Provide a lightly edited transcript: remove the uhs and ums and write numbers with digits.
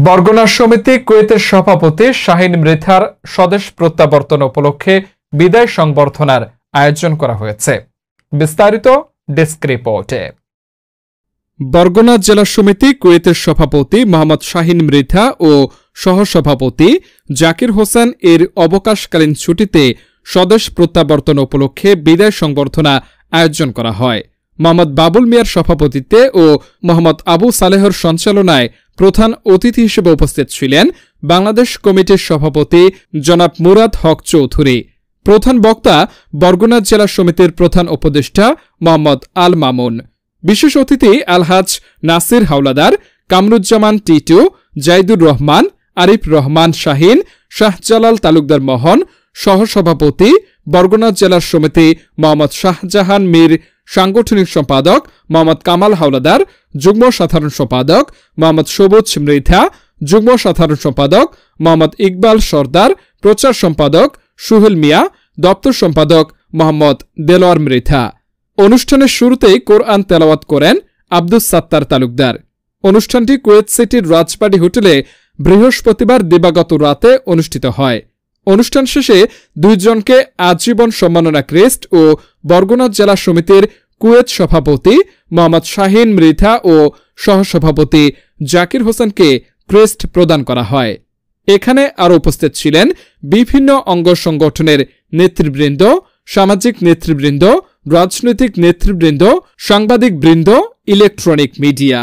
বরগুনা সমিতি কুয়েতের সভাপতি শাহিন মৃধার স্বদেশ প্রত্যাবর্তন উপলক্ষে বিদায় সংবর্ধনার আয়োজন করা হয়েছে। বিস্তারিত ডেস্ক রিপোর্টে। বরগুনা জেলা সমিতি কুয়েতের সভাপতি মোহাম্মদ শাহিন মৃধা ও সহসভাপতি জাকির হোসেন এর অবকাশকালীন ছুটিতে স্বদেশ প্রত্যাবর্তন উপলক্ষে বিদায় সংবর্ধনা আয়োজন করা হয়। মোহাম্মদ বাবুল মিয়ার সভাপতিত্বে ও মোহাম্মদ আবু সালেহর সঞ্চালনায় প্রধান অতিথি হিসেবে উপস্থিত ছিলেন বাংলাদেশ কমিটির সভাপতি জনাব মুরাদ হক চৌধুরী। প্রধান বক্তা বরগুনা জেলা সমিতির প্রধান উপদেষ্টা মোহাম্মদ আল মামুন। বিশেষ অতিথি আলহাজ নাসির হাওলাদার, কামরুজ্জামান টিটু, জাইদুর রহমান, আরিফ রহমান শাহিন, শাহজালাল তালুকদার মোহন, সহসভাপতি বরগুনা জেলা সমিতি মোহাম্মদ শাহজাহান মীর, সাংগঠনিক সম্পাদক মোহাম্মদ কামাল হাওলাদার, যুগ্ম সাধারণ সম্পাদক মোহাম্মদ সবুজ মৃধা, যুগ্ম সাধারণ সম্পাদক মোহাম্মদ ইকবাল সর্দার, প্রচার সম্পাদক সুহেল মিয়া, দপ্তর সম্পাদক মোহাম্মদ দেলোয়ার মৃধা। অনুষ্ঠানের শুরুতেই কোরআন তেলাওয়াত করেন আব্দুস সাত্তার তালুকদার। অনুষ্ঠানটি কুয়েত সিটির রাজবাড়ী হোটেলে বৃহস্পতিবার দিবাগত রাতে অনুষ্ঠিত হয়। অনুষ্ঠান শেষে দুইজনকে আজীবন সম্মাননা ক্রেস্ট ও বরগুনা জেলা সমিতির কুয়েত সভাপতি মোহাম্মদ শাহিন মৃধা ও সহসভাপতি জাকির হোসেনকে ক্রেস্ট প্রদান করা হয়। এখানে আরও উপস্থিত ছিলেন বিভিন্ন অঙ্গ সংগঠনের নেতৃবৃন্দ, সামাজিক নেতৃবৃন্দ, রাজনৈতিক নেতৃবৃন্দ, সাংবাদিকবৃন্দ, ইলেকট্রনিক মিডিয়া।